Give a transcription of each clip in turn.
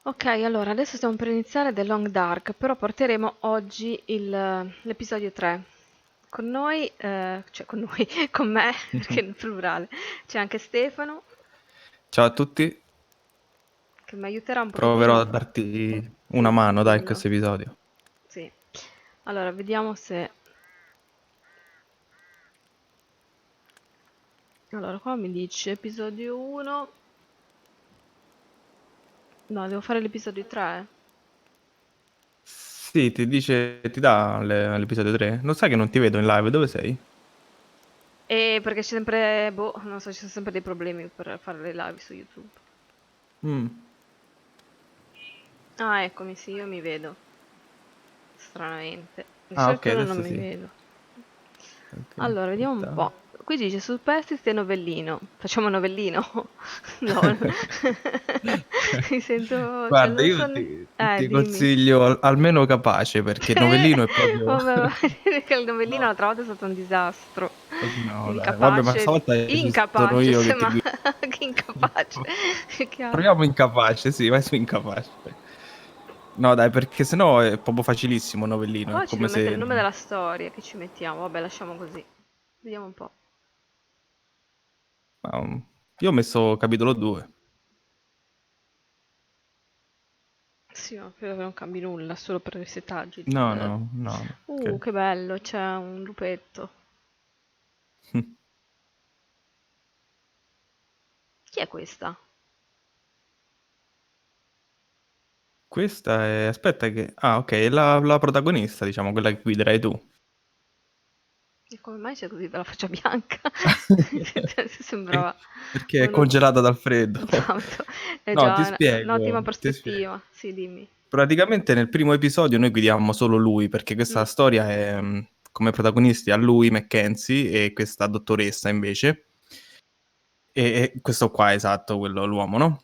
Ok, allora adesso stiamo per iniziare The Long Dark, però porteremo oggi l'episodio 3. Con noi, cioè con noi, con me, perché in plurale, c'è anche Stefano Ciao a tutti, che mi aiuterà un proverò pochettino. a darti una Sì, mano, dai, in dillo. questo episodio. Sì. Allora, vediamo se... Allora, qua mi dice episodio 1. No, devo fare l'episodio 3. Sì, ti dice, ti dà l'episodio 3. Non sai che non ti vedo in live, dove sei? E perché c'è sempre, boh, non so, ci sono sempre dei problemi per fare le live su YouTube. Mm. Ah, eccomi, sì, io mi vedo. Stranamente. Di Ah, solito ok, io non adesso mi sì. vedo. Ok, Allora, vediamo un aspetta. po'. Qui dice superstite e novellino. Facciamo novellino? No. Mi sento, cioè Guarda, non io so ti dimmi. consiglio almeno Capace, perché Novellino è proprio... Vabbè, va bene che il novellino No, l'altra volta è stato un disastro. no, dai, vabbè, ma Incapace, stavolta ci sono incapace, io che ti semmai, guido. che incapace. Più che altro. Proviamo Incapace, sì, vai su Incapace. No, dai, perché sennò è proprio facilissimo Ma Novellino, è qua ci come devo mettere se... il nome della storia, che ci mettiamo? Vabbè, lasciamo così. Vediamo un po'. Ma, io ho messo capitolo 2. Sì, ma credo che non cambi nulla, solo per i settaggi. No, no, no, no, ok. Che bello, c'è un lupetto. Chi è questa? Questa è... Aspetta che... Ah, ok, è la protagonista, diciamo, quella che guiderai tu. E come mai c'è così dalla faccia bianca? Eh, Sembrava Perché è uno... congelata dal freddo. Esatto, è No, ti già un'ottima spiego, ti spiego. prospettiva. Sì, dimmi. Praticamente nel primo episodio noi guidiamo solo lui, perché questa Mm, storia è come protagonisti a lui, Mackenzie, e questa dottoressa invece. E questo qua, esatto, quello, l'uomo, no?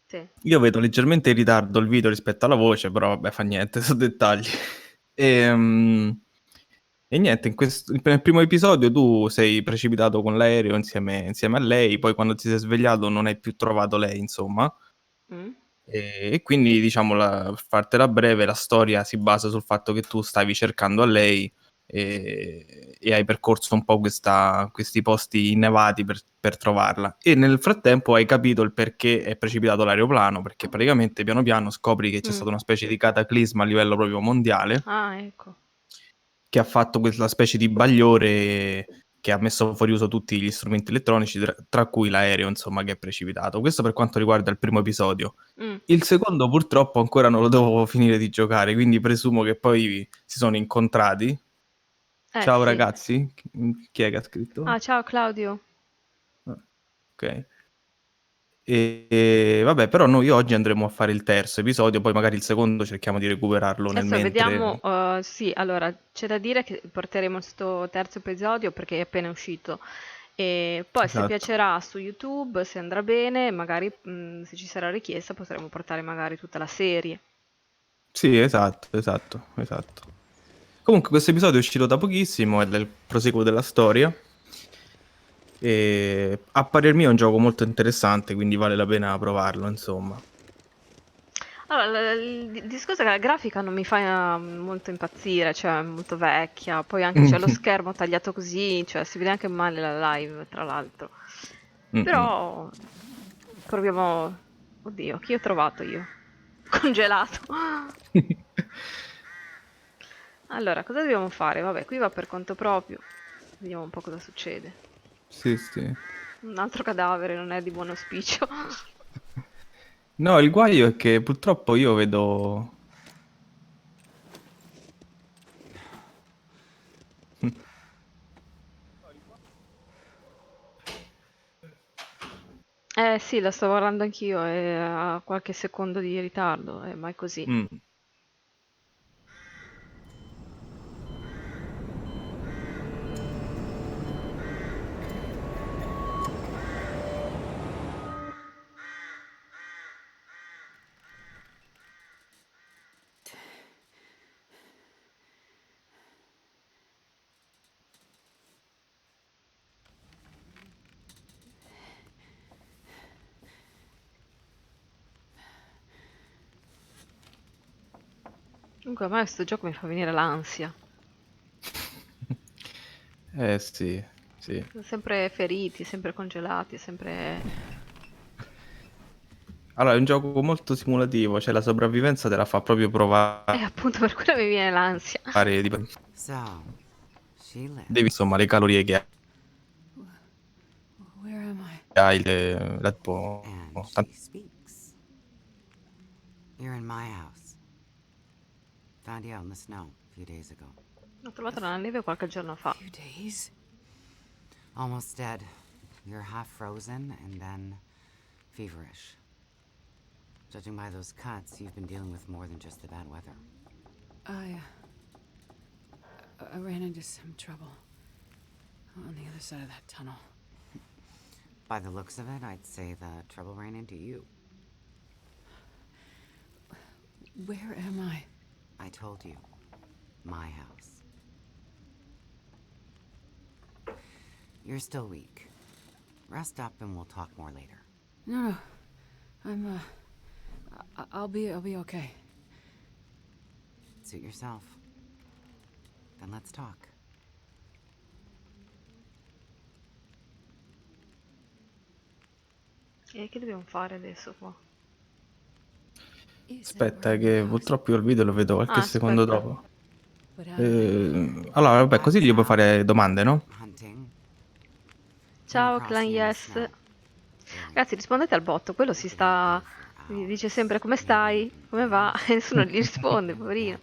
sì. Io vedo leggermente in ritardo il video rispetto alla voce, però vabbè, fa niente, sono dettagli. E, e niente, nel primo episodio tu sei precipitato con l'aereo insieme a lei, poi quando ti sei svegliato non hai più trovato lei, insomma. Mm? E quindi, diciamo, per fartela breve, la storia si basa sul fatto che tu stavi cercando a lei e hai percorso un po' questi posti innevati per trovarla. E nel frattempo hai capito il perché è precipitato l'aeroplano, perché praticamente piano piano scopri che c'è Mm. stata una specie di cataclisma a livello proprio mondiale Ah, ecco. che ha fatto quella specie di bagliore che ha messo fuori uso tutti gli strumenti elettronici, tra cui l'aereo, insomma, che è precipitato. Questo per quanto riguarda il primo episodio. Mm. Il secondo purtroppo ancora non lo devo finire di giocare, quindi presumo che poi si sono incontrati. Ciao Sì. ragazzi, chi è che ha scritto? Ah, ciao Claudio. Ah, ok. Vabbè, però noi oggi andremo a fare il terzo episodio, poi magari il secondo cerchiamo di recuperarlo nel Adesso vediamo, mentre. sì, allora c'è da dire che porteremo questo terzo episodio perché è appena uscito e poi se Esatto. piacerà su YouTube, se andrà bene, magari se ci sarà richiesta potremo portare magari tutta la serie. Sì, esatto, esatto, esatto. Comunque questo episodio è uscito da pochissimo, è del proseguo della storia e a parer mio è un gioco molto interessante, quindi vale la pena provarlo, insomma. Allora, il discorso è che la grafica non mi fa molto impazzire, cioè è molto vecchia, poi anche c'è lo schermo tagliato così, cioè si vede anche male la live, tra l'altro. Mm-mm. Però proviamo... Oddio, chi ho trovato io? Congelato. Allora, cosa dobbiamo fare? Vabbè, qui va per conto proprio. Vediamo un po' cosa succede. Sì, sì. Un altro cadavere non è di buon auspicio. No, il guaio è che purtroppo io vedo... Eh sì, la sto guardando anch'io e ha qualche secondo di ritardo, ma è così. Mm. Comunque a me questo gioco mi fa venire l'ansia. Sì, sì. Sono sempre feriti, sempre congelati, sempre... Allora, è un gioco molto simulativo, cioè la sopravvivenza te la fa proprio provare, appunto per quello mi viene l'ansia. So, she devi lives. insomma le calorie che Where am I? hai, tipo, And she speaks. You're in my house. Found you out in the snow a few days ago. L'ho trovato nella neve qualche giorno fa. Few days? Almost dead. You're half frozen and then feverish. Judging by those cuts, you've been dealing with more than just the bad weather. I ran into some trouble on the other side of that tunnel. By the looks of it, I'd say the trouble ran into you. Where am I? I told you. My house. You're still weak. Rest up and we'll talk more later. No. I'm I'll be okay. Suit yourself. Then let's talk. E che dobbiamo fare adesso qua? Aspetta, che purtroppo io il video lo vedo qualche secondo aspetta. dopo. But Allora, vabbè, così gli puoi fare domande, no? Hunting. Ciao Clan Yes. Ragazzi, rispondete al botto, quello si sta... mi dice sempre come stai, come va, e nessuno gli risponde, poverino.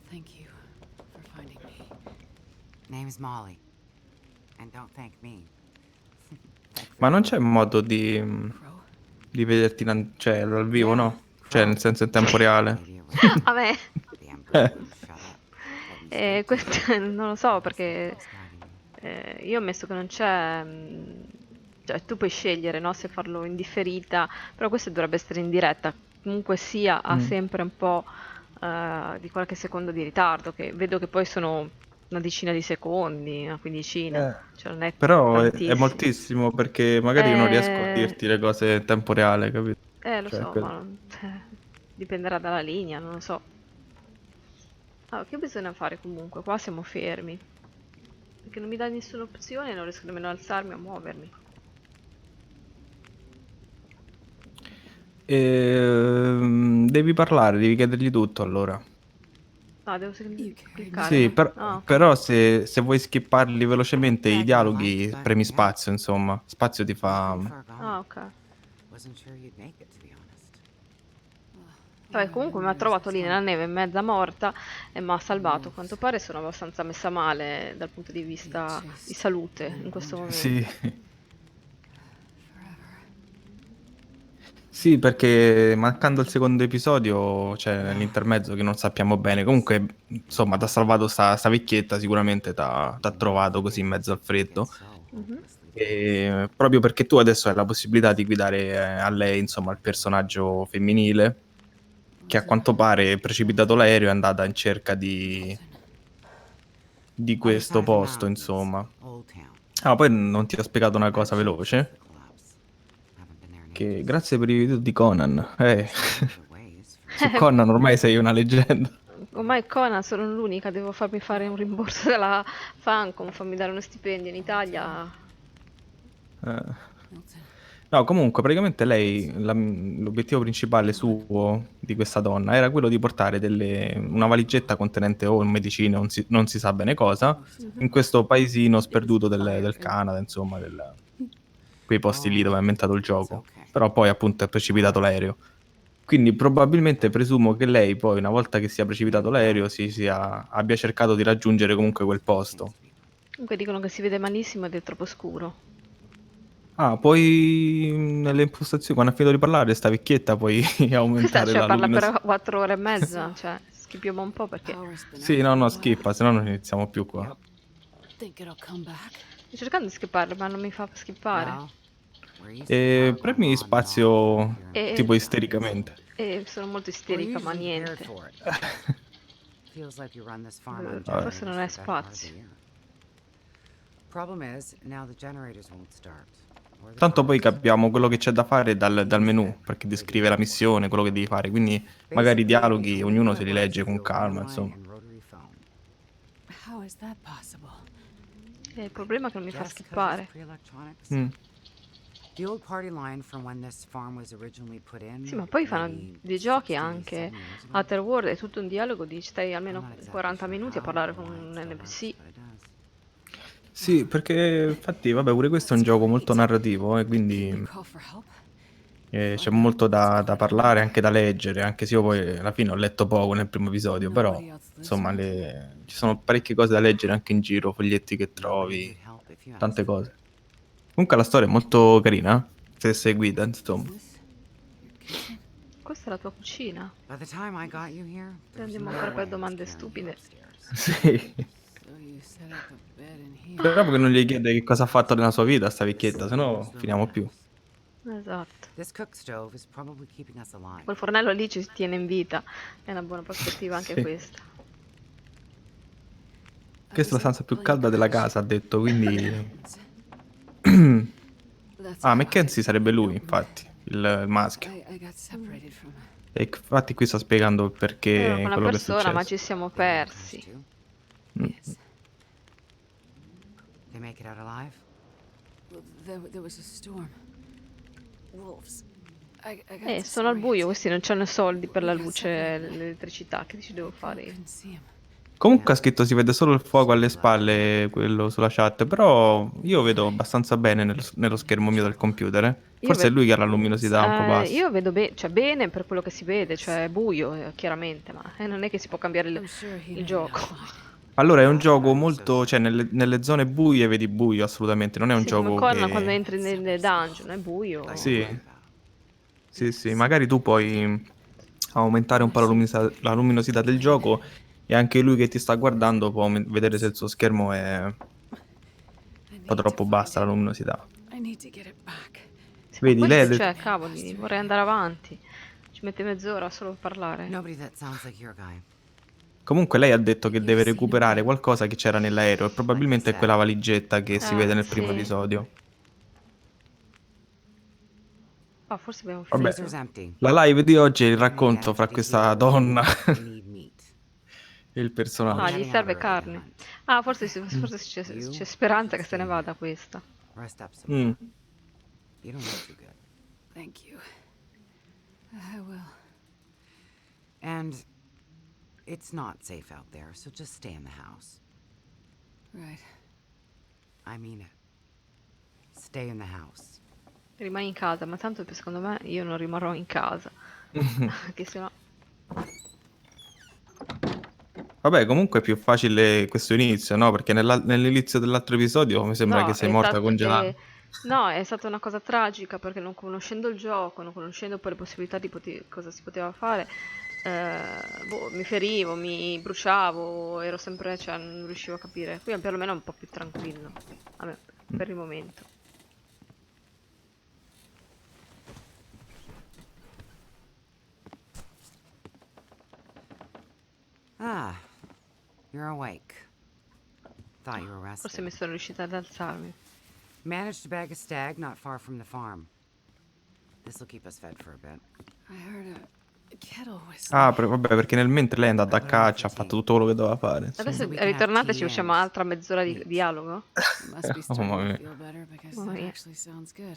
thank you for finding me. Name's Molly. And don't thank me. Ma non c'è modo di Crow? vederti cioè, dal vivo, no? Cioè, nel senso in tempo reale. A me, Damn Brooklyn, shut up. Let me questo non lo so perché start. io ho messo che non c'è... cioè tu puoi scegliere, no, se farlo in differita, però questo dovrebbe essere in diretta. Comunque sia, ha sempre un po' di qualche secondo di ritardo, che vedo che poi sono una decina di secondi, una quindicina, cioè non è Però è tantissimo. moltissimo perché magari io non riesco a Eh, dirti le cose in tempo reale, capito? lo Cioè, so, ma dipenderà dalla linea, non lo so. Ah, che bisogna fare comunque? Qua siamo fermi. Perché non mi dà nessuna opzione, non riesco nemmeno ad alzarmi o a muovermi. Devi parlare, devi chiedergli tutto allora. No, devo cliccare. Sì, Ah, ok. però se vuoi skipparli velocemente i Yeah, dialoghi, but premi yeah. spazio, insomma. Spazio ti You've fa... been far gone. Ah, ok. Wasn't sure you'd make it, to be honest. Vabbè, comunque mi ha trovato lì nella neve, mezza morta, e mi ha salvato. A quanto pare sono abbastanza messa male dal punto di vista di salute in questo momento. Sì. Sì, perché mancando il secondo episodio, cioè nell'intermezzo che non sappiamo bene, comunque, insomma, ti ha salvato sta vecchietta, sicuramente t'ha trovato così in mezzo al freddo. E proprio perché tu adesso hai la possibilità di guidare a lei, insomma, il personaggio femminile, che a quanto pare è precipitato l'aereo e è andata in cerca di questo posto, insomma. Ah, poi non ti ho spiegato una cosa veloce, che grazie per i video di Conan. Su Conan ormai sei una leggenda. Ormai Conan sono l'unica, devo farmi fare un rimborso dalla Fancom, fammi dare uno stipendio in Italia. No, comunque, praticamente lei, l'obiettivo principale suo, di questa donna, era quello di portare una valigetta contenente o medicine, non si sa bene cosa, in questo paesino sperduto del Canada, insomma, quei posti lì dove è ambientato il gioco. Però poi, appunto, è precipitato l'aereo. Quindi probabilmente presumo che lei poi, una volta che sia precipitato l'aereo, abbia cercato di raggiungere comunque quel posto. Comunque dicono che si vede malissimo ed è troppo scuro. Ah, poi nelle impostazioni, quando ha finito di parlare, sta vecchietta, puoi aumentare Cioè la parla luminosità. per 4 ore e mezza, cioè schippiamo un po' perché... Sì, no, skippa, se no non iniziamo più qua. Think it'll come back? Sto cercando di skippare, ma non mi fa skippare. E premi spazio tipo istericamente. E sono molto isterica, ma niente. Forse non è spazio. Problem is, now the generators won't start. or the Tanto poi cards. capiamo quello che c'è da fare dal menu, perché descrive la missione, quello che devi fare, quindi magari i Basically, dialoghi think ognuno about se it li once legge you con feel calma, landline insomma. and rotary phone. How is that possible? Il problema è che non mi fa Guess 'cause it's skippare. pre-electronics. Mm. The old party line from when this farm was originally put Sì, in, ma poi fanno maybe videogiochi 60, anche. 70 years ago. Outer World è tutto un dialogo di stai I'm almeno not exactly 40 sure minuti a how parlare the con line un still works, NPC. but it does. Sì, perché infatti, vabbè, pure questo è un That's gioco molto great. narrativo, e Can you quindi call for help? c'è molto da parlare, anche da leggere, anche se io poi alla fine ho letto poco nel primo episodio, però Nobody else lives insomma here? ci sono parecchie cose da leggere anche in giro, foglietti che Nobody trovi, who'd help if you tante asked. cose. Comunque la storia è molto carina, se seguita, Is insomma. this your kitchen? Questa è la tua cucina. By the time I got you here, there was Andiamo no a fare way quelle I was domande carrying you stupide. upstairs. Sì. So you set up a bed in here. Speriamo che non gli chiede che cosa ha fatto nella sua vita sta This vecchietta, is se the no oldest room in finiamo the più. house. Esatto. This cook stove is probably keeping us alive. Quel fornello lì ci tiene in vita. È una buona prospettiva anche Sì. questa. Questa è la stanza più calda della casa, ha detto, quindi... That's Ah, how Mackenzie sarebbe lui, infatti, il maschio. I got separated from her. E infatti qui sta spiegando il Ero perché con una quello che è persona, ma successo. ci siamo They were in the house persi. too. Mm. Yes. They make it out alive? Well, there was a storm. Wolves. I got Sono al buio, disoriented. questi non c'hanno soldi per la We got luce, separated. l'elettricità. Che ci devo fare io? Couldn't see him. Comunque ha scritto si vede solo il fuoco alle spalle, quello sulla chat, però io vedo abbastanza bene nello schermo mio del computer. Io Forse è vedo, lui che ha la luminosità un po' bassa. io vedo cioè bene per quello che si vede, cioè è buio, chiaramente, ma non è che si può cambiare I'm sure he il made it gioco. out fine. Allora è un gioco molto, cioè nelle zone buie vedi buio assolutamente, non è un Sì, come gioco Conan quando che... entri nelle dungeon, è buio. I Sì, know about. sì, magari tu puoi aumentare un po' la luminosità del gioco e anche lui che ti sta guardando può vedere se il suo schermo è un I po' need to troppo find bassa la it. luminosità. I need to get it back. Sì, ma Vedi, lei ha questo, detto... cioè, cavoli, vorrei andare avanti. Ci mette mezz'ora solo a parlare. Nobody that sounds like your guy. Comunque lei ha detto che You've deve seen him recuperare then? qualcosa che c'era nell'aereo e probabilmente è quella valigetta che si vede nel primo sì. episodio. Ah, forse abbiamo Vabbè, finito. Freezer's empty. la live di oggi è il We're gonna racconto get fra to questa heal. donna We need meat. e il Ah, personaggio. gli Heading out serve early to carne. hunt. Ah, forse c'è speranza che se ne vada questa. Rest up some Mm. more. You don't look too good. Thank you. I will. And it's not safe out there, so just stay in the house. Right. I mean it. Stay in the house. Rimani in casa, ma tanto secondo me io non rimarrò in casa. Che sennò... Vabbè, comunque è più facile questo inizio, no? Perché nell'inizio dell'altro episodio mi sembra che sei morta congelata. No, è stata una cosa tragica perché non conoscendo il gioco, non conoscendo poi le possibilità di cosa si poteva fare, mi ferivo, mi bruciavo, ero sempre, cioè non riuscivo a capire. Qui perlomeno è un po' più tranquillo, vabbè, per il momento. Ah, you're awake. Thought you were resting. Forse mi sono riuscita ad alzarmi. Managed to bag a stag not far from the farm. This'll keep us fed for a bit. I heard a kettle whistling. Ah, vabbè, perché nel mentre lei è andata a caccia, ha fatto tutto quello che doveva fare. insomma. Adesso we can have ritornate e tea ci facciamo and altra mezz'ora di meat. dialogo? Must be Oh, starting mamma to mia. feel better because Mamma that mia. actually sounds good.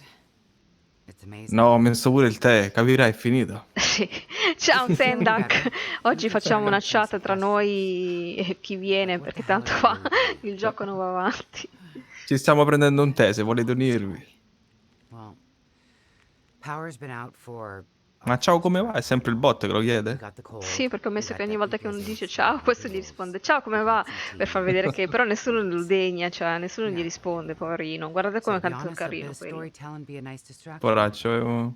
It's amazing. No, ho messo pure il tè, capirai, è finito. Sì. Ciao If you're feeling Sendak, better, oggi you can facciamo send una in some chat tra noi e chi viene Like, what perché the hell tanto are you fa really doing? il gioco non va avanti. Ci stiamo prendendo un tè, se volete unirvi. Well, power's been out for. Ma ciao, come va? È sempre il bot che lo We chiede? got the cold. Sì, perché ho we messo got che ogni that volta deep che uno dice business, ciao, we questo got gli wolves, risponde ciao, come we va? got some Per far tea, vedere che però nessuno lo meat. degna, cioè nessuno gli Yeah. risponde, poverino. Guardate So come to be canto honest, let carino this quello. storytelling be a nice distraction. Poraccio,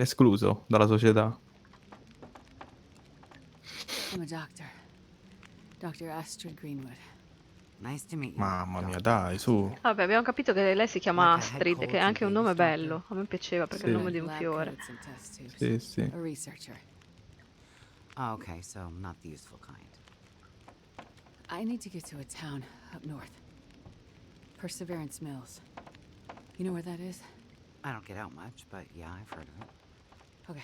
escluso dalla società. I'm a doctor. Dr. Astrid Greenwood. Nice to meet you. Mamma mia, Dr. dai, su. Vabbè, abbiamo capito che lei si chiama Like a head Astrid, cold che è to anche un nome babies, doctor? bello. A me piaceva perché è Sì. il nome di un Lab fiore. coats and test tubes. Sì, sì. A researcher. Oh, okay, so not the useful kind. I need to get to a town up north. Perseverance Mills. You know where that is? I don't get out much, but yeah, I've heard of it. Okay.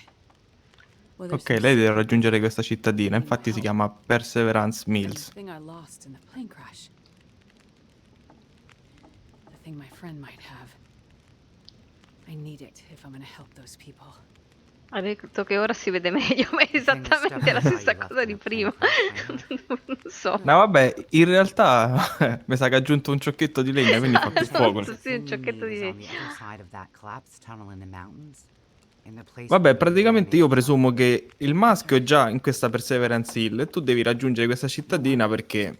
Well, there's Ok, some lei deve secret raggiungere questa cittadina, in my infatti si house. chiama Perseverance And the Mills. thing I lost in the plane crash. The thing my friend might have. I need it if I'm gonna help those people. Ha detto che ora si vede meglio, ma è The thing that esattamente la Stefan thought stessa you left cosa in di the plane prima. crash, Non so. No, vabbè, in realtà mi sa che ha aggiunto un ciocchetto di legna, quindi fa più fuoco. Esatto, The sì, un thing you ciacchetto need di is on legno. the other side of that collapsed tunnel in the mountains. In the place Vabbè, where you praticamente io ran into presumo che il maschio è già in questa Perseverance Hill e tu devi raggiungere questa cittadina perché,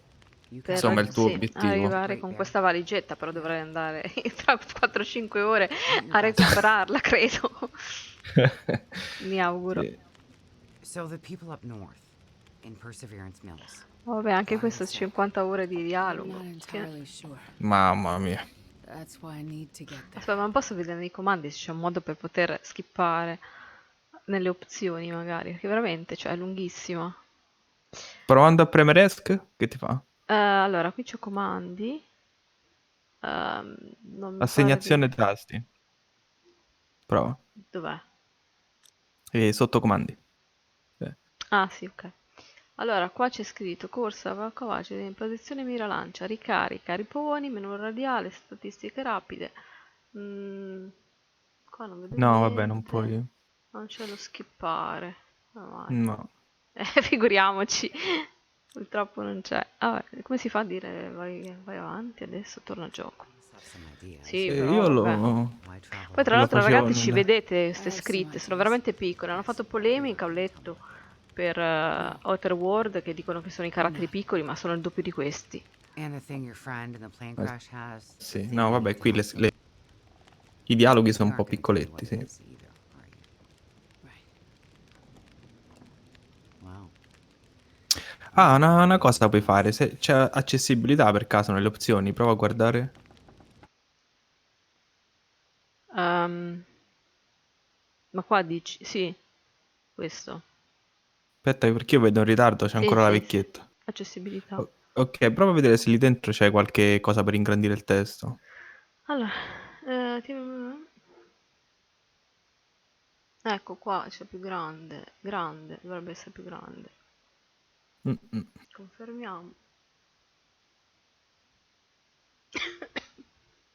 You Per insomma, è il tuo sì, obiettivo. arrivare Great con Bear. questa valigetta, però dovrei andare tra 4-5 ore Meet your a best. recuperarla, credo. Mi auguro. Sì. So the people up north in Perseverance Mills. Vabbè, anche Why questo is that? 50 ore di I'm dialogo. not Che... entirely sure. Mamma mia. That's why I need to get there. Aspetta, ma non posso vedere nei comandi se c'è un modo per poter skippare nelle opzioni, magari, perché veramente, cioè, è lunghissima. Provando a premere ESC, che ti fa? Allora, qui c'ho comandi. Non mi pare di... Assegnazione tasti. Prova. Dov'è? E sotto comandi. Ah, sì, ok. Allora, qua c'è scritto corsa, capace di posizione mira lancia, ricarica, riponi, menu radiale, statistiche rapide. Qua non vedo No, vabbè, non niente. puoi. Non c'è lo skippare. Vai. No. Figuriamoci. Purtroppo non c'è. Ah, come si fa a dire vai avanti adesso, torna a gioco? Must have some ideas. Sì, Io però vabbè. lo... Why travel? Poi tra Lo l'altro facevo ragazzi ci nel- vedete queste have some scritte, sono ideas. veramente piccole, hanno fatto polemica, ho letto, per Outer World che dicono che sono i caratteri piccoli ma sono il doppio di questi. And the thing your friend in the plane crash has. Sì, the thing no, you vabbè, need to qui help le- i dialoghi sono You un po' aren't gonna tell me what piccoletti, it sì. is either, are you? Right. Well, Ah, una cosa puoi fare, se c'è accessibilità per caso nelle opzioni, prova a guardare. Ma qua dici, sì, questo. Aspetta, perché io vedo in ritardo, c'è Sì, ancora la sì, sì. vecchietta. Accessibilità. Ok, prova a vedere se lì dentro c'è qualche cosa per ingrandire il testo. Allora, ecco qua c'è più grande, grande, dovrebbe essere più grande. Mm-mm. Confermiamo.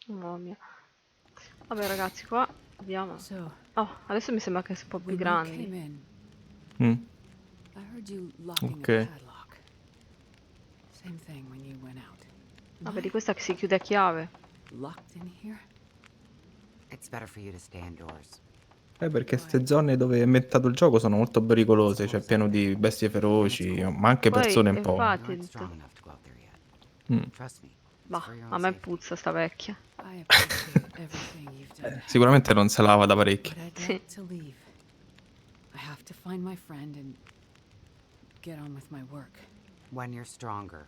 Mamma mia. Vabbè ragazzi, qua vediamo. So, Oh, adesso mi sembra che sia un po' più when you came grandi. in, Mm. I heard you locking Okay. the padlock. Same thing when you went out. Vabbè, di questa che si chiude a chiave. Locked in here? it's better for you to stay indoors. Perché queste zone dove è ambientato il gioco sono molto pericolose, cioè pieno di bestie feroci, ma anche Poi, persone un po'. infatti, You aren't strong enough to go out there yet. Mm. Trust me. It's bah, for your a own me safety. puzza sta vecchia. I appreciate everything you've done. Sicuramente non se lava da parecchio. But I'd Sì. like to leave. I have to find my friend and get on with my work. When you're stronger.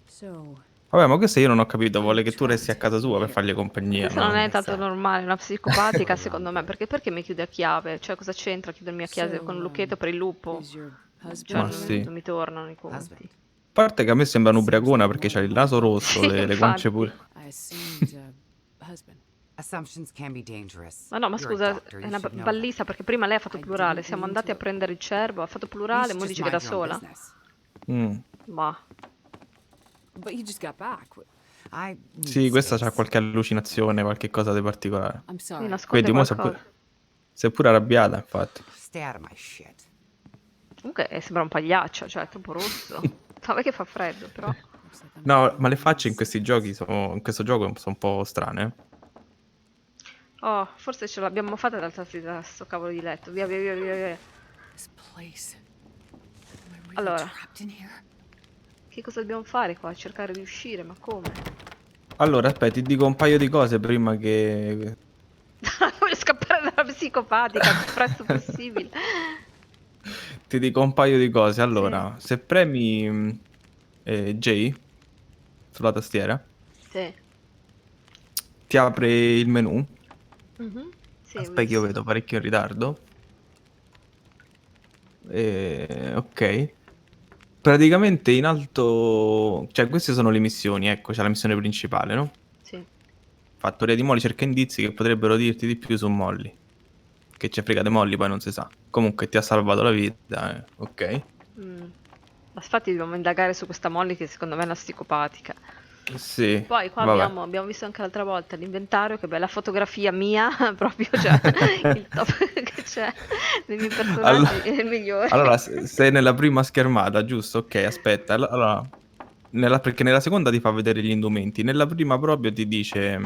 So, Vabbè, ma questo io non ho capito, vuole che tu resti a casa sua per fargli compagnia, Questa non no? è tanto normale, una psicopatica Sure, secondo me, Ron. perché mi chiude a chiave? Cioè cosa c'entra chiudermi a chiave So, con un lucchetto per il lupo? is your husband Cioè Ma non, sì. non mi tornano i conti. Husband. A parte che a me sembra un'ubriacona perché c'ha il naso rosso, Sì, le guance infatti. pure. I assumed husband. Assumptions can be dangerous. Ma no, ma You're a scusa, doctor, è you una should know ballista perché prima lei ha fatto I plurale, didn't siamo mean andati a to- prendere il cervo, ha fatto that. You plurale, should mo just dice che da mind your own sola. business. Mm. Ma But you just got back. I need Sì, questa c'ha space. qualche allucinazione, qualche cosa di particolare. I'm mi sorry. nasconde Vedi, mo si è qualcosa. si è pure arrabbiata, infatti. Stay out of my shit. Comunque sembra un pagliaccio, cioè è troppo rosso. Vabbè che fa freddo, però. Looks like I'm No, getting ma le really facce in sick. questi giochi sono, in questo gioco sono un po' strane. Oh, forse ce l'abbiamo fatta dal tasto da sto cavolo di letto. Via, via, via, via, via. This place. Am I really Allora. trapped in here? Che cosa dobbiamo fare qua? Cercare di uscire, ma come? Allora, aspetta, ti dico un paio di cose prima che... Voglio scappare dalla psicopatica il più presto possibile. Ti dico un paio di cose. Allora, se premi J sulla tastiera, Sì. ti apre il menu. Mhm. Sì, ho Aspetta che io visto. vedo parecchio in ritardo. Ok. Praticamente in alto... Cioè, queste sono le missioni, ecco, c'è la missione principale, no? Sì. Fattoria di Molly cerca indizi che potrebbero dirti di più su Molly. Che ci frega di Molly, poi non si sa. Comunque ti ha salvato la vita, ok. Mm. Ma infatti dobbiamo indagare su questa Molly che secondo me è una psicopatica. Sì, Poi qua vabbè. abbiamo visto anche l'altra volta l'inventario, che bella fotografia mia, proprio, cioè, il top che c'è dei miei Allora, personaggi è il migliore. allora, sei nella prima schermata, giusto? Ok, aspetta. Allora, perché nella seconda ti fa vedere gli indumenti. Nella prima proprio ti dice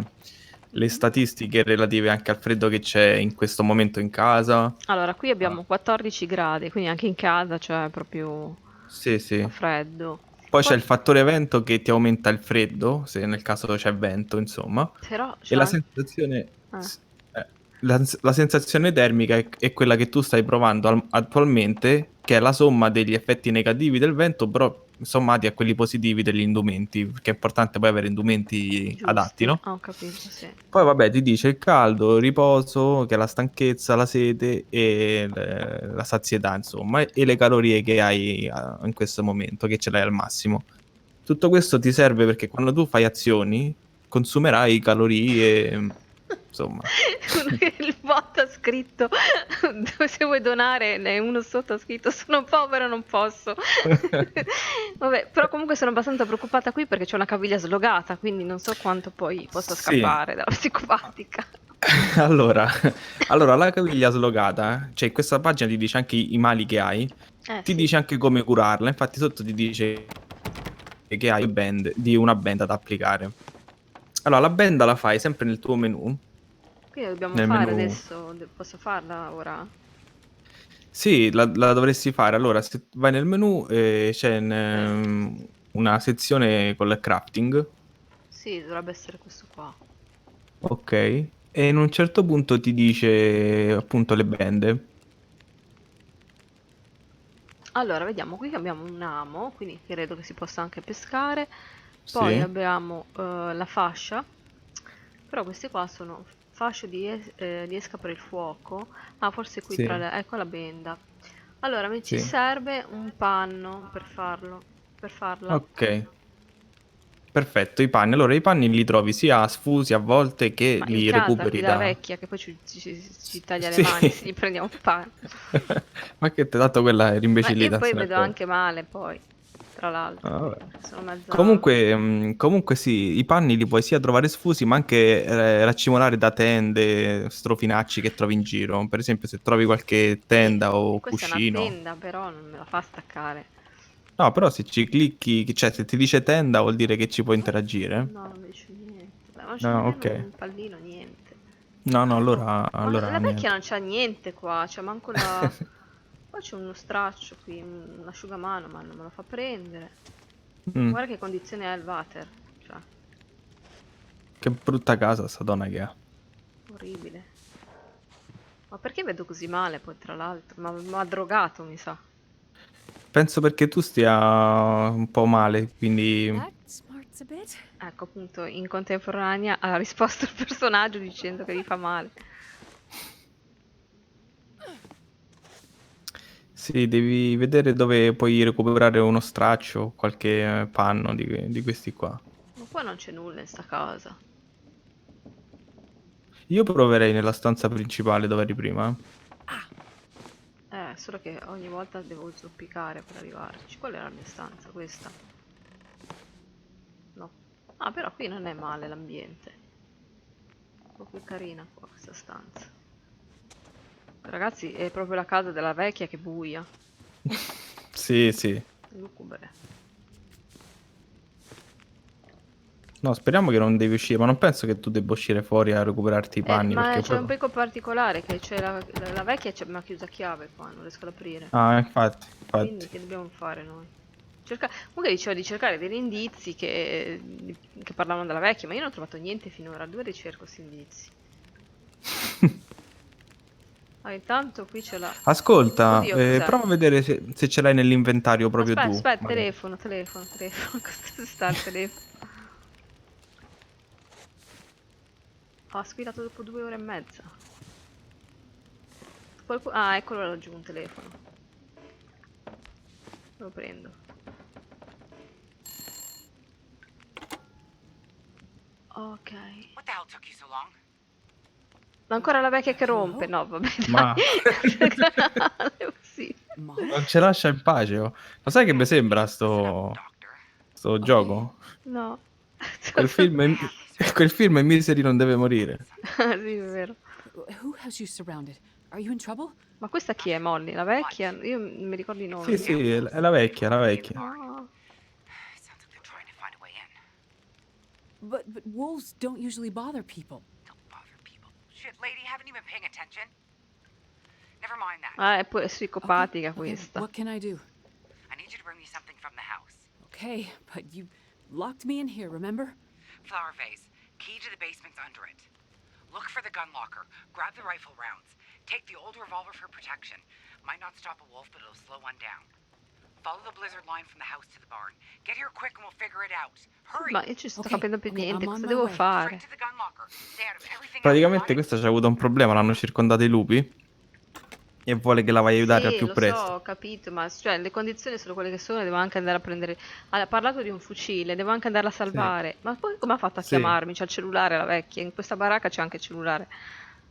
le Mhm. statistiche relative anche al freddo che c'è in questo momento in casa. Allora, qui Ah, abbiamo 14 gradi, quindi anche in casa c'è proprio sì, fa sì. freddo. Poi c'è Poi, il fattore vento che ti aumenta il freddo, se nel caso c'è vento, insomma. però, E c'è la anche... sensazione, eh. la sensazione termica è quella che tu stai provando attualmente, che è la somma degli effetti negativi del vento, però sommati a quelli positivi degli indumenti, perché è importante poi avere indumenti adatti, Giusti, no? ho capito, sì. Poi vabbè, ti dice il caldo, il riposo, che è la stanchezza, la sete e la sazietà, insomma, e le calorie che hai in questo momento, che ce l'hai al massimo. Tutto questo ti serve perché quando tu fai azioni consumerai calorie, insomma. Il bot ha scritto se vuoi donare, uno sotto ha scritto sono povero, non posso. Vabbè, però comunque sono abbastanza preoccupata qui perché c'è una caviglia slogata, quindi non so quanto poi possa Sì. scappare dalla psicopatica. Allora, allora, la caviglia slogata, cioè in questa pagina ti dice anche i mali che hai, ti Sì. dice anche come curarla, infatti sotto ti dice che hai di una benda da applicare. Allora, la benda la fai sempre nel tuo menu, Quindi dobbiamo nel fare menu. adesso, posso farla ora? Sì, la dovresti fare. Allora, se vai nel menu, c'è Sì. una sezione con il crafting, Sì, dovrebbe essere questo qua. ok? E in un certo punto ti dice appunto le bende. Allora, vediamo, qui abbiamo un amo, quindi credo che si possa anche pescare. Poi Sì, abbiamo la fascia, però queste qua sono fasce di esca per il fuoco. Ah, forse qui sì, ecco la benda. Allora, ci sì. serve un panno per farlo, per farla. Ok, perfetto. I panni. Allora, i panni li trovi sia sfusi a volte che Ma in li casa, qui recuperi dalla da... vecchia, che poi ci taglia le Sì. mani se gli prendiamo un panno. Ma che ti ha dato quella Ma io imbecillità, poi se ne vedo accorgo. anche male, poi, tra Ah, l'altro. vabbè. Sono mezza... Comunque sì, i panni li puoi sia trovare sfusi, ma anche raccimolare da tende, strofinacci che trovi in giro. Per esempio, se trovi qualche tenda o Questa è una cuscino. tenda, però non me la fa staccare. No, però se ci clicchi, cioè se ti dice tenda vuol dire che ci puoi interagire. No, non mi dice niente. Beh, non c'è No, nemmeno ok. un pallino, niente. No, no, Ma allora la vecchia niente. non c'ha niente qua, c'è manco la... Qua c'è uno straccio qui, un asciugamano, ma non me lo fa prendere. Mm, Guarda che condizione ha il water. Cioè, che brutta casa sta donna che ha. orribile. Ma perché vedo così male poi, tra l'altro? Ma ha drogato, mi sa. Penso perché tu stia un po' male, quindi That smarts a bit. Ecco, appunto, in contemporanea ha risposto il personaggio dicendo che gli fa male. sì, devi vedere dove puoi recuperare uno straccio, qualche panno di questi qua. Ma qua non c'è nulla in sta casa. Io proverei nella stanza principale dove eri prima. Solo che ogni volta devo zoppicare per arrivarci. Qual è la mia stanza? Questa? No. Ah, però qui non è male l'ambiente. Un po' più carina qua questa stanza. Ragazzi, è proprio la casa della vecchia che buia. Sì, sì. Lugubre. No, speriamo che non devi uscire, ma non penso che tu debba uscire fuori a recuperarti i panni, Ma perché c'è poi... un picco particolare che c'è la vecchia mi ha chiusa a chiave qua, non riesco ad aprire. Ah, infatti, Quindi infatti. che dobbiamo fare noi? Comunque dicevo di cercare degli indizi che parlavano della vecchia, ma io non ho trovato niente finora. Dove ricerco questi indizi? Ah, intanto qui c'è la... Ascolta, Oddio, cos'è? prova a vedere se ce l'hai nell'inventario proprio Aspetta, tu. aspetta, Magari. telefono. Cosa sta il telefono? Ho sfilato dopo 2 ore e mezza. Ah, eccolo laggiù un telefono. Lo prendo. Ok. What the hell took you so long? Ma ancora la vecchia che rompe? No, vabbè, Ma dai. Sì. Molly? non ce lascia in pace. Oh. Ma sai che mi sembra sto Okay. gioco? No. Quel film, quel film Misery non deve morire. Sì, è vero. Who has you surrounded? Are you in trouble? Ma questa chi è, Molly? La vecchia? Io non mi ricordo i nomi. Sì, sì, è la vecchia, la vecchia. Ah. Sounds like they're trying to find a way in. But wolves don't usually bother people. Don't bother people. Shit, lady, haven't you been paying attention? Never mind that. Ah, è pure psicopatica Okay, questa. what can I do? I need you to bring me something from the house. Okay, but you locked me in here, remember? Flower vase. Key to the basement's under it. Look for the gun locker. Grab the rifle rounds. Take the old revolver for protection. Might not stop a wolf, but it'll slow one down. Follow the blizzard line from the house to the barn. Get here quick and we'll figure it out. Hurry! Ma io ci sto Ok, capendo più ok, niente, I'm on cosa my devo way. fare? Straight to the gun locker. Stay out of everything else. Praticamente got it? questa c'ha avuto un problema, l'hanno circondata i lupi e vuole che la vai a aiutare al Sì, più lo so, presto. ho capito, ma cioè, le condizioni sono quelle che sono, devo anche andare a prendere... Ha parlato di un fucile, devo anche andarla a salvare. Ma poi come ha fatto a Sì. chiamarmi? C'ha il cellulare la vecchia, in questa baracca c'è anche il cellulare.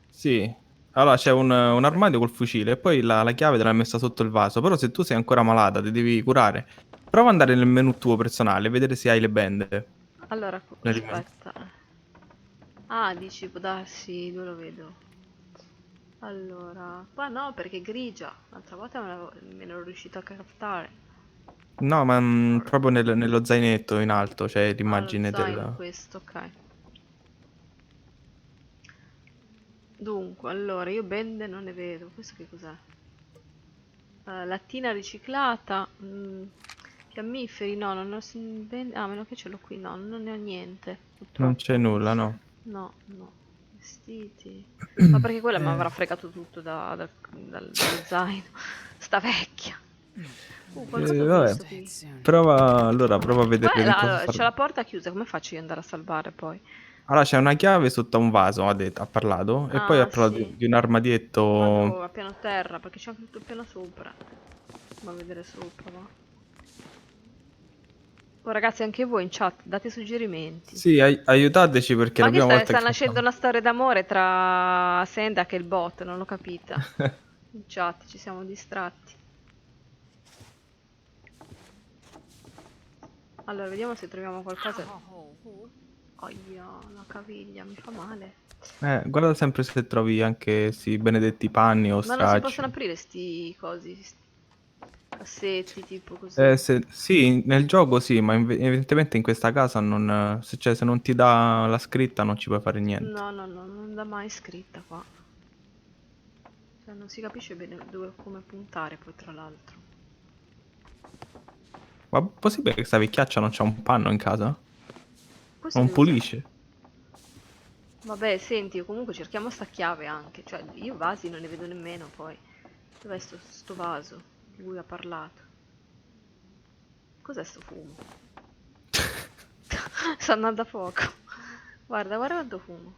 Sì. Allora c'è un armadio col fucile e poi la chiave te l'ha messa sotto il vaso. Però se tu sei ancora malata, ti devi curare. Prova ad andare nel menu tuo personale e vedere se hai le bende. Allora, Nel menu. aspetta. Ah, dici, può darsi, dove lo vedo? Allora, qua no, perché è grigia. L'altra volta me l'ero riuscita a craftare. No, ma proprio nello zainetto in alto c'è Ah, lo l'immagine zaino, del... questo, ok. Dunque, allora, io bende non ne vedo. Questo che cos'è? Lattina riciclata. Fiammiferi, no, non ho... Ah, a meno che ce l'ho qui, no, non ne ho niente. Non Purtroppo. c'è nulla, no. No, no. Vestiti. Ma perché quella mi avrà fregato tutto dallo zaino. Sta vecchia. Qualcosa ho vabbè. visto qui. Soon. Prova a vedere Poi dentro. allora, c'è la porta chiusa, come faccio io ad andare a salvare poi? Allora c'è una chiave sotto a un vaso, ha parlato, e poi ha Ah, parlato sì. di un armadietto. Ma dove? A piano terra, perché c'è anche tutto il piano sopra. Andiamo a vedere sopra, va. Oh ragazzi, anche voi in chat, date suggerimenti. Sì, aiutateci perché è Ma la che prima volta sta che nascendo una storia d'amore tra Sendak e il bot, non l'ho capita. In chat ci siamo distratti. Allora, vediamo se troviamo qualcosa. Aia, la caviglia, mi fa male. Guarda sempre se trovi anche questi benedetti panni o Ma non si stracci. possono aprire sti cosi, sti cassetti tipo così. Sì, nel gioco sì, ma evidentemente in questa casa non, se non ti dà la scritta non ci puoi fare niente. No, no, no, non dà mai scritta qua. Cioè, non si capisce bene dove, come puntare poi tra l'altro. Ma è possibile che questa vecchiaccia non c'ha un panno in casa? Questo Non che cos'è? pulisce? Vabbè, senti, comunque cerchiamo sta chiave anche. Cioè, io vasi non ne vedo nemmeno poi. Dov'è sto vaso di cui ha parlato? Cos'è sto fumo? Sta andando a fuoco. Guarda, guarda quanto fumo.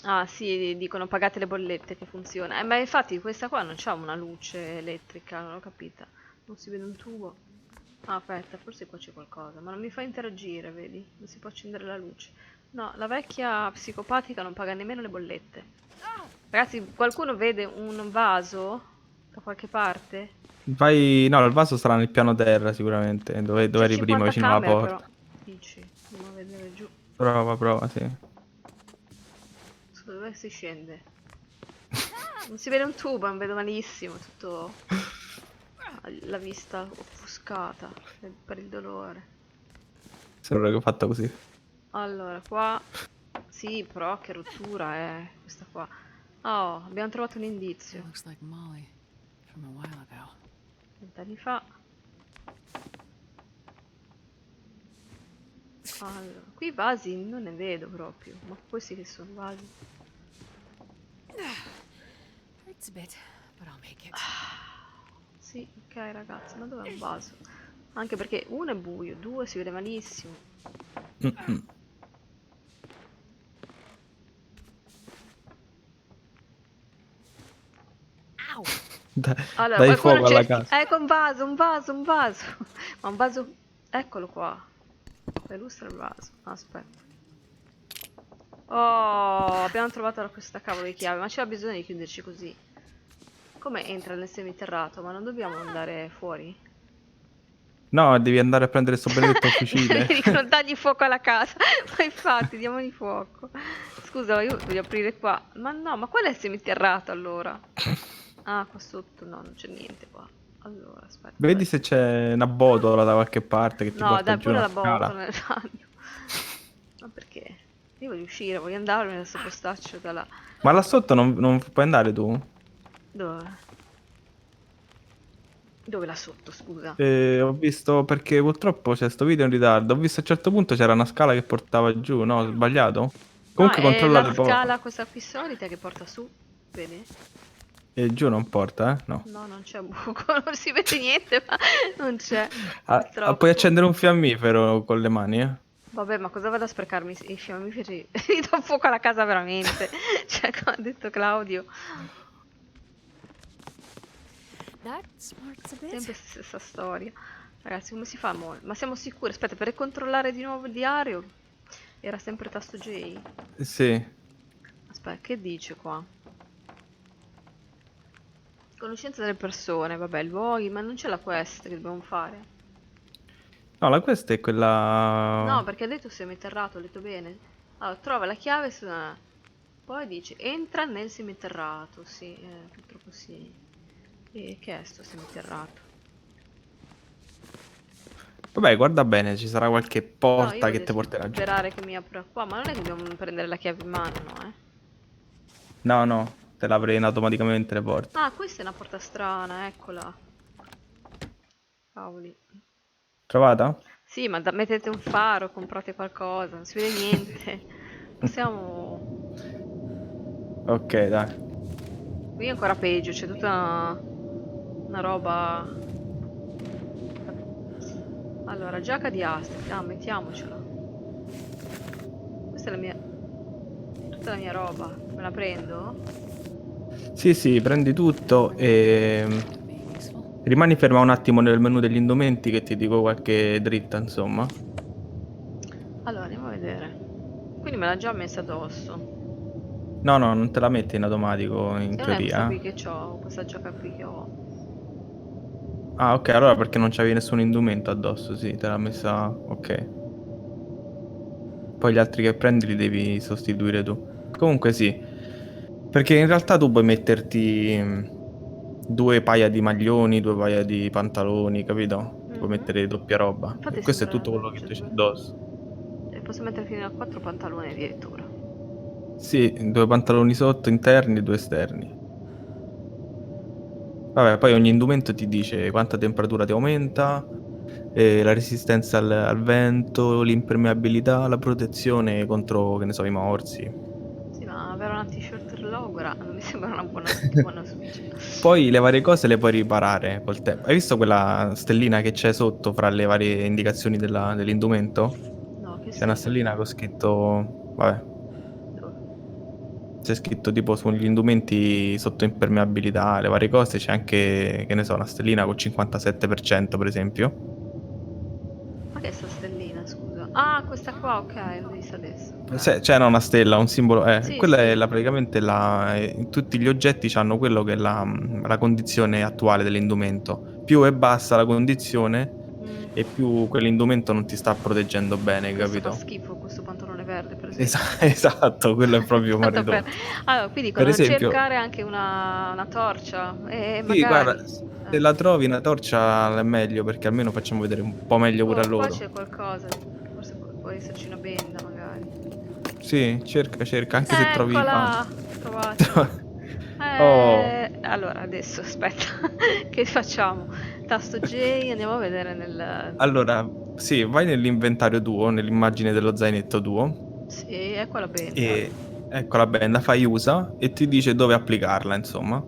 Ah sì, dicono pagate le bollette che funziona. Ma infatti questa qua non c'ha una luce elettrica, non l'ho capita. Non si vede un tubo. Ah, aspetta, forse qua c'è qualcosa, ma non mi fa interagire, vedi? Non si può accendere la luce. No, la vecchia psicopatica non paga nemmeno le bollette. Ragazzi, qualcuno vede un vaso da qualche parte? Vai, no, il vaso sarà nel piano terra sicuramente, dove C'è eri prima, 50 vicino alla camere porta. però. Dici, andiamo a vedere giù. Prova, sì. Dove si scende? Non si vede un tubo, non vedo malissimo, tutto la vista offuscata per il dolore. Sembra che ho fatto così. Allora, qua sì, però che rottura è questa qua. Oh, abbiamo trovato un It indizio. looks like Molly from a while ago. 20 anni fa. Allora, qui i vasi non ne vedo proprio, ma questi che sono vasi? Hurts a bit, but I'll make it. Sì, ok ragazzi, ma dov'è un vaso? Anche perché uno è buio, due si vede malissimo. Mm-mm. Ow! Allora, Dai qualcuno fuoco alla cerchi... casa. Ecco un vaso, un vaso, un vaso. Ma un vaso Eccolo qua. Illustra il vaso. Aspetta. Oh, abbiamo trovato questa cavolo di chiave, ma c'era bisogno di chiuderci così. Come entra nel seminterrato? Ma non dobbiamo andare fuori? No, devi andare a prendere sto benedetto fucile. Dicono dagli fuoco alla casa. Ma infatti, diamogli fuoco. Scusa, ma io voglio aprire qua. Ma no, ma qual è il seminterrato allora? Ah, qua sotto no, non c'è niente qua. Allora, aspetta. Vedi se c'è una botola da qualche parte che ti No, porta dai, giù pure una la botola scala. nel bagno. Ma perché? Io voglio uscire, voglio andarmene da questo postaccio da là. Ma là sotto non puoi andare tu? Dove? Dove là sotto, scusa? Ho visto perché purtroppo c'è sto video in ritardo. Ho visto a un certo punto c'era una scala che portava giù, no? Ho sbagliato? No, Comunque è controllate la poi. scala questa qui solita che porta su, vedi? E giù non porta, No. No, non c'è buco, non si vede niente, ma non c'è, Puoi purtroppo. accendere un fiammifero con le mani, eh? Vabbè, ma cosa vado a sprecarmi i fiammiferi? Gli do fuoco alla casa veramente. Cioè, come ha detto Claudio, That smarts a bit. sempre la stessa storia. Ragazzi, come si fa mo? Ma siamo sicuri? Aspetta, per controllare di nuovo il diario era sempre tasto J. Sì. Aspetta, che dice qua? Conoscenza delle persone, vabbè, luoghi, ma non c'è la quest che dobbiamo fare. No, questa è quella... No, perché ha detto seminterrato, ho letto bene. Allora, trova la chiave su... Poi dice, entra nel seminterrato, sì, purtroppo sì. E che è sto seminterrato? Vabbè, guarda bene, ci sarà qualche No, io porta che voglio ti porterà giù. sperare che mi apra qua, ma non è che dobbiamo prendere la chiave in mano, no, No, no, te la apre automaticamente le porte. Ah, questa è una porta strana, eccola. Cavoli. Trovata? Sì, ma mettete un faro, comprate qualcosa, non si vede niente. Possiamo... Ok, dai. Qui è ancora peggio, c'è tutta una roba... Allora, giacca di asta, ah, mettiamocela. Questa è la mia... tutta la mia roba, me la prendo? Sì, prendi tutto e... Be useful. Rimani ferma un attimo nel menu degli indumenti che ti dico qualche dritta, insomma. Allora, andiamo a vedere. Quindi me l'ha già messa addosso. No, non te la metti in automatico, in E non è questa teoria. qui che ho, questa giacca qui che ho. Ah, ok, allora perché non c'avevi nessun indumento addosso, sì, te l'ha messa... ok. Poi gli altri che prendi li devi sostituire tu. Comunque sì, perché in realtà tu puoi metterti 2 paia di maglioni, 2 paia di pantaloni, capito? Puoi mettere doppia roba. Infatti E questo è sembra... tutto quello che c'è tu c'hai due. addosso. E posso mettere fino a 4 pantaloni addirittura. Sì, 2 pantaloni sotto interni e 2 esterni. Vabbè, poi ogni indumento ti dice quanta temperatura ti aumenta, la resistenza al vento, l'impermeabilità, la protezione contro, che ne so, i morsi. Sì, ma avere una t-shirt logora non mi sembra una buona, buona soluzione. Poi le varie cose le puoi riparare col tempo. Hai visto quella stellina che c'è sotto fra le varie indicazioni dell'indumento? No, che C'è una stella? stellina con scritto... Vabbè, Dove? c'è scritto tipo sugli indumenti sotto impermeabilità, le varie cose, c'è anche, che ne so, una stellina col 57% per esempio. Ma che è sta stellina, scusa? Ah, questa qua, ok, l'ho vista adesso. C'è no, una stella, un simbolo, Sì, quella è sì. praticamente tutti gli oggetti hanno quello che è la condizione attuale dell'indumento. Più è bassa la condizione e più quell'indumento non ti sta proteggendo bene, Questo fa capito? schifo, questo pantalone verde, per esempio. Esatto, quello è proprio Tanto per... maledetto. Allora, qui Per dicono esempio, cercare anche una torcia e sì, guarda, magari... se la trovi una torcia è meglio perché almeno facciamo vedere un po' meglio pure a Oh, qua loro. c'è qualcosa, forse può esserci una benda magari. Sì, cerca, anche se trovi Eccola! Trovata. Oh, Allora, adesso aspetta, che facciamo? Tasto J, andiamo a vedere nel... allora, sì, vai nell'inventario tuo, nell'immagine dello zainetto tuo Sì, ecco la benda. e ecco la benda, fai usa e ti dice dove applicarla, insomma.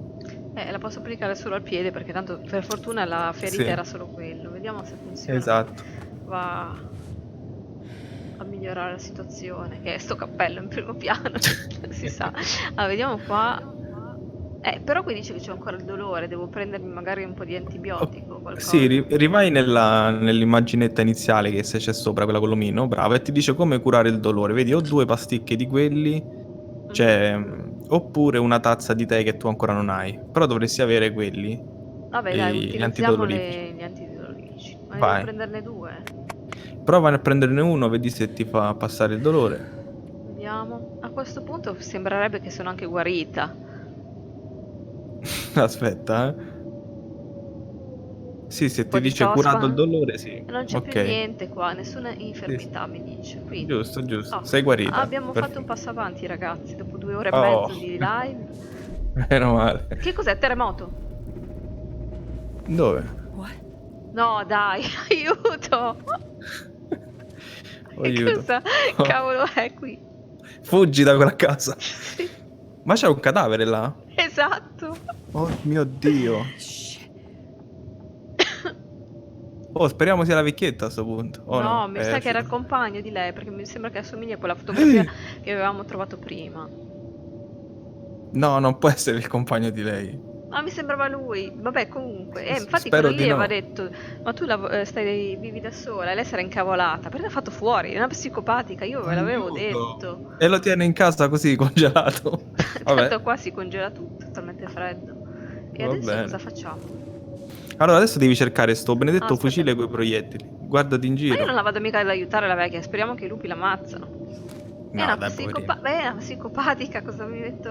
La posso applicare solo al piede perché tanto per fortuna la ferita Sì, era solo quello. Vediamo se funziona. esatto. Va a migliorare la situazione. Che è sto cappello in primo piano, si sa. Allora, vediamo qua. Però qui dice che c'è ancora il dolore, devo prendermi magari un po' di antibiotico o qualcosa. Sì, rivai nell'immaginetta iniziale che se c'è sopra quella con l'omino, bravo, e ti dice come curare il dolore. Vedi, o 2 pasticche di quelli, cioè, oppure una tazza di tè che tu ancora non hai. Però dovresti avere quelli, Vabbè, dai, gli utilizziamo antidolorifici. gli antidolorifici. Ma ne devo Vai, prenderne 2? prova a prenderne uno, vedi se ti fa passare il dolore. Vediamo. A questo punto sembrerebbe che sono anche guarita. Aspetta, Sì, se Un po' ti di dice curato il Tospan. dolore, sì. Non c'è più Ok. niente qua, nessuna Sì, sì. infermità mi dice. Quindi, Giusto, giusto. oh, Sei guarita. abbiamo fatto un Perfetto. passo avanti, ragazzi, dopo 2 ore e Oh, mezzo di live. meno male. Che cos'è? Terremoto? Dove? What? No, dai, aiuto! Che Aiuto. cosa Oh, cavolo è qui? fuggi da quella casa. Sì, Ma c'è un cadavere là? esatto. Oh mio Dio. Shit. Oh, speriamo sia la vecchietta a sto punto. Oh No, no, mi è sa che era il uscita. compagno di lei, perché mi sembra che assomiglia a quella fotografia che avevamo trovato prima. No, non può essere il compagno di lei. Ah, mi sembrava lui. Vabbè, comunque. Infatti Spero quello lì di aveva no. detto, ma tu vivi da sola, e lei sarà incavolata. Perché l'ha fatto fuori? È una psicopatica, io ve l'avevo detto. E lo tiene in casa così congelato. Vabbè, Tanto qua si congela tutto, è talmente freddo. E va adesso cosa bene. facciamo? Allora adesso devi cercare sto Ah, benedetto aspetta. fucile coi proiettili. Guardati in Ma io non giro. la vado mica ad aiutare la vecchia, speriamo che i lupi l'ammazzano. È No, una dai, poverino. beh, è una psicopatica, cosa mi metto?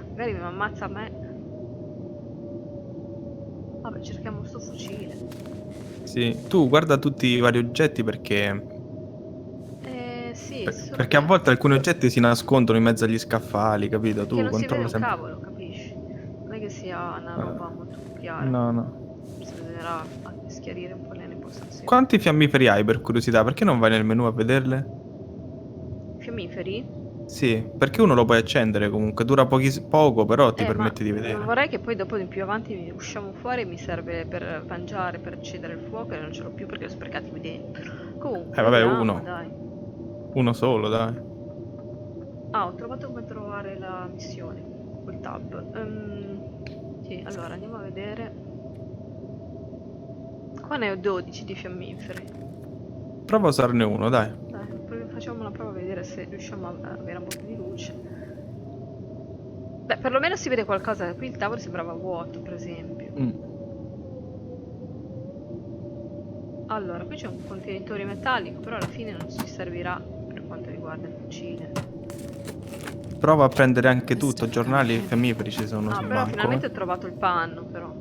Magari mi ammazza a me. Vabbè, cerchiamo sto fucile. Sì, tu guarda tutti i vari oggetti perché Sì, solo perché a che... volte alcuni oggetti si nascondono in mezzo agli scaffali, capito? Che Tu non si vede controlla un sempre. cavolo, capisci? Non è che sia una roba molto chiara. No, no. Bisognerà schiarire un po' le impostazioni. Quanti fiammiferi hai per curiosità? Perché non vai nel menu a vederle? Fiammiferi? Sì, perché uno lo puoi accendere comunque, dura poco, però ti Ma permette di non vedere. vorrei che poi dopo più avanti usciamo fuori e mi serve per mangiare, per accendere il fuoco e non ce l'ho più perché l'ho sprecato qui dentro. Comunque, Vabbè, vediamo, uno. dai. Uno solo, dai. Ah, ho trovato come trovare la missione. Col tab. Sì, allora andiamo a vedere. Qua ne ho 12 di fiammiferi. Prova a usarne uno, dai. Dai, facciamo una prova a vedere se riusciamo a avere un po' più di luce. Beh, perlomeno si vede qualcosa. Qui il tavolo sembrava vuoto, per esempio. Allora, qui c'è un contenitore metallico, però alla fine non ci servirà per quanto riguarda il fucile. Prova a prendere anche tutto, giornali e fiammiferi ci sono Ah, sul però banco. finalmente ho trovato il panno, però.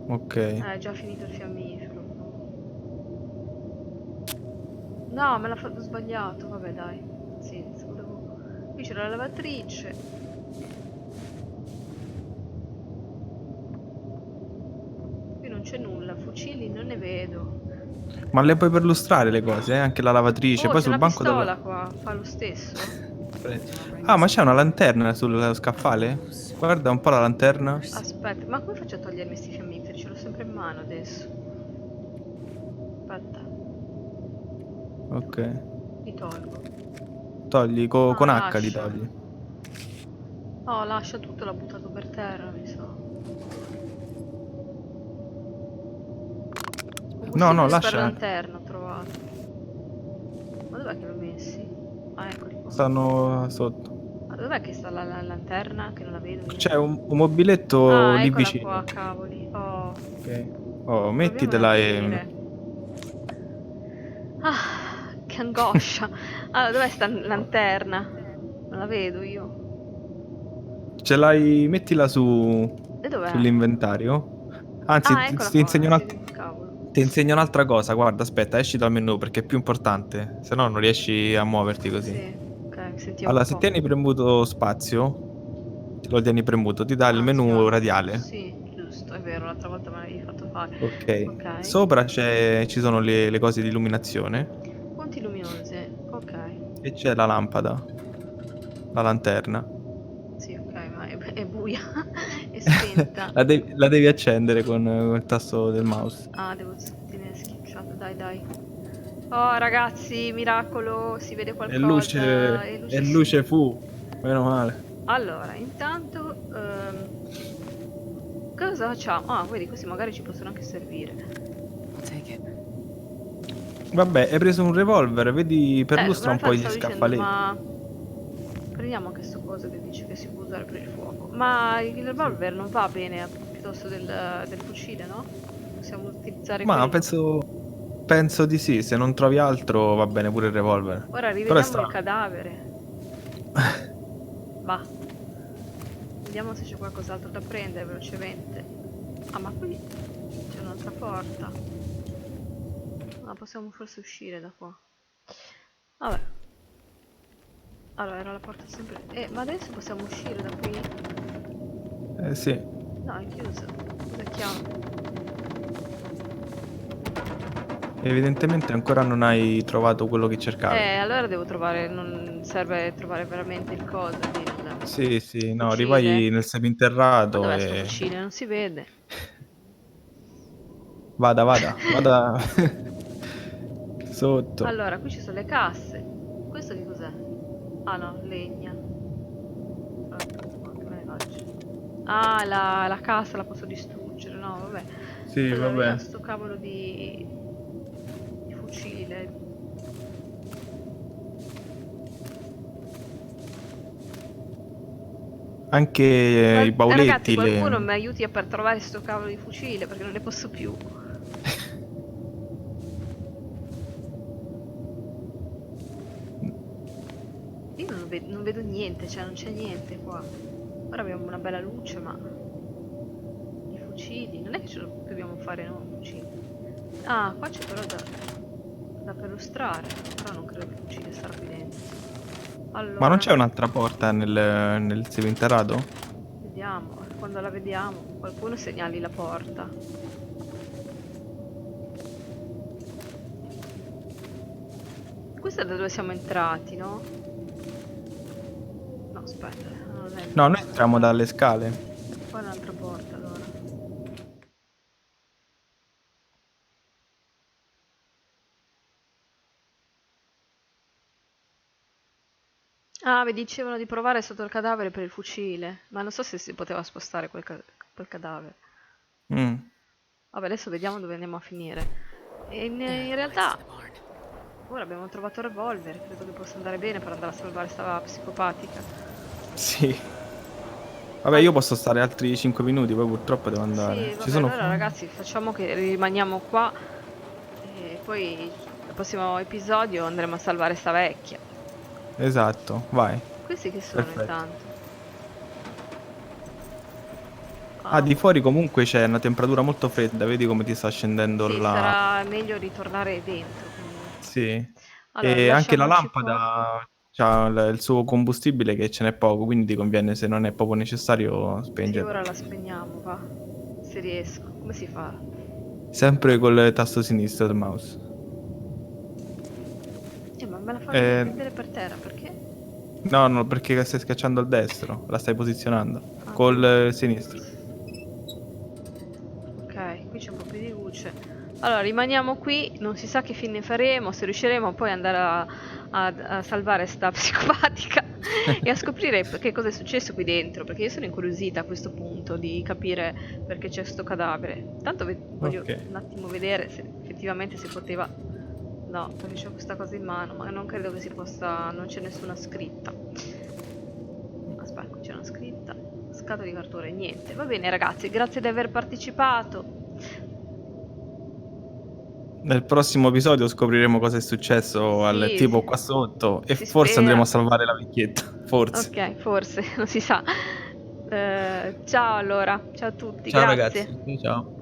Ok. È già finito il fiammifero. No, me l'ha fatto sbagliato, vabbè dai. Sì, volevo... Qui c'era la lavatrice. Qui non c'è nulla, fucili non ne vedo. Ma le puoi perlustrare le cose, Anche la lavatrice. Oh, Poi c'è sul una banco pistola qua, fa lo stesso. Ah, ma c'è una lanterna sullo scaffale? Guarda un po' la lanterna. Aspetta, ma come faccio a togliermi sti fiammiferi? Ce l'ho sempre in mano adesso. Aspetta, Ok. li tolgo. Togli, Ah, con H li lascia. togli. Oh, lascia tutto, l'ha buttato per terra, mi sa. No, no, Per lascia. lanterna ho trovato. Ma dov'è che l'ho messi? Ah, eccoli qua. Stanno sotto. Ma dov'è che sta la lanterna? Che non la vedo io. C'è un mobiletto Ah, lì eccola vicino. qua, cavoli. Oh, Ok. Oh, proviamo mettitela ad e... aprire. Ah, che angoscia. Allora, dov'è sta lanterna? Non la vedo io. Ce l'hai... Mettila su... E dov'è? sull'inventario. Anzi, Ah, eccola ti qua. insegno Sì, cavolo. ti insegno un'altra cosa. Guarda, aspetta, esci dal menu perché è più importante. Se no non riesci a muoverti così. Sì, ok, sentiamo Allora, un se po'. tieni premuto spazio, lo tieni premuto, ti dà il Ah, si menu va. radiale. Sì, giusto, è vero, l'altra volta me l'avevi fatto fare. Ok. Ok. Sopra ci sono le cose di illuminazione Fonti luminose, ok. e c'è la lampada, la lanterna. Sì, ok, ma è buia. È spenta. La devi accendere con il tasto del mouse. Ah, devo tenere schiacciato, dai, dai. Oh, ragazzi, miracolo, si vede qualcosa. E luce fu. Meno male. Allora, intanto Cosa facciamo? Ah, vedi, questi magari ci possono anche servire. I'll take it. Vabbè, hai preso un revolver, vedi, perlustra Ma un po' infatti gli stavo dicendo, scaffaletti. ma prendiamo anche sto coso che dice che si può usare per il fuoco. Ma il revolver non va bene piuttosto del fucile, no? Possiamo utilizzare Ma quello. penso di sì, se non trovi altro va bene pure il revolver. Ora Però è rivediamo il strano. cadavere. Va. Vediamo se c'è qualcos'altro da prendere velocemente. Ah, ma qui c'è un'altra porta. Ah, possiamo forse uscire da qua. Vabbè. Allora, era la porta sempre... ma adesso possiamo uscire da qui? Sì. No, è chiusa. Cosa chiamo? Evidentemente ancora non hai trovato quello che cercavi. Allora devo trovare... Non serve trovare veramente il coso, il Sì, no, fucile. rivai nel Ma seminterrato dov'è sto e... fucile? Non si vede. Vada. Sotto. Allora, qui ci sono le casse. Questo che cos'è? Ah no, legna. Ah, la cassa la posso distruggere, no, vabbè. Sì, Allora, vabbè. vediamo sto cavolo di fucile. Anche i bauletti. Ragazzi, qualcuno mi aiuti per trovare sto cavolo di fucile perché non ne posso più. Io non vedo niente, cioè non c'è niente qua. Ora abbiamo una bella luce, ma i fucili, non è che ce lo dobbiamo fare noi, fucili. Ah, qua c'è però da perlustrare, però non credo che il fucile sarà qui dentro. Allora, Ma non c'è un'altra porta nel seminterrato? vediamo, quando la vediamo, qualcuno segnali la porta. Questa è da dove siamo entrati, no? No, aspetta, non è... No, noi entriamo dalle scale. Qua è un'altra porta, allora. Ah, mi dicevano di provare sotto il cadavere per il fucile, ma non so se si poteva spostare quel cadavere. Mm. Vabbè, adesso vediamo dove andiamo a finire. E in realtà, ora abbiamo trovato il revolver, credo che possa andare bene per andare a salvare sta psicopatica. Sì. Vabbè, io posso stare altri 5 minuti, poi purtroppo devo andare. Sì, vabbè, Ci sono... allora ragazzi, facciamo che rimaniamo qua e poi nel prossimo episodio andremo a salvare sta vecchia. Esatto, vai. Questi che sono Perfetto. intanto? Ah, di fuori comunque c'è una temperatura molto fredda, vedi come ti sta scendendo Sì, la... sarà meglio ritornare dentro comunque. Sì. Allora, E anche la lasciamoci qua. lampada c'ha il suo combustibile che ce n'è poco, quindi ti conviene, se non è proprio necessario, Sì, spengere. ora la spegniamo, va. Se riesco. Come si fa? Sempre col tasto sinistro del mouse. Ma me la fa Eh, vedere per terra, perché? no, perché stai schiacciando il destro, la stai posizionando. Ah, Col giusto. sinistro. Ok, qui c'è un po' più di luce. Allora, rimaniamo qui, non si sa che fine faremo, se riusciremo poi ad andare a salvare sta psicopatica e a scoprire che cosa è successo qui dentro, perché io sono incuriosita a questo punto di capire perché c'è sto cadavere. Tanto voglio Ok. un attimo vedere se effettivamente si poteva... No, perché c'ho questa cosa in mano, ma non credo che si possa... non c'è nessuna scritta. Aspetta, qui c'è una scritta. Scatola di cartone, niente. Va bene ragazzi, grazie di aver partecipato. Nel prossimo episodio scopriremo cosa è successo al Sì, tipo qua sotto e si forse spera. andremo a salvare la vecchietta. Forse. Ok, forse, non si sa. Ciao allora, ciao a tutti, Ciao grazie. ragazzi. Ciao.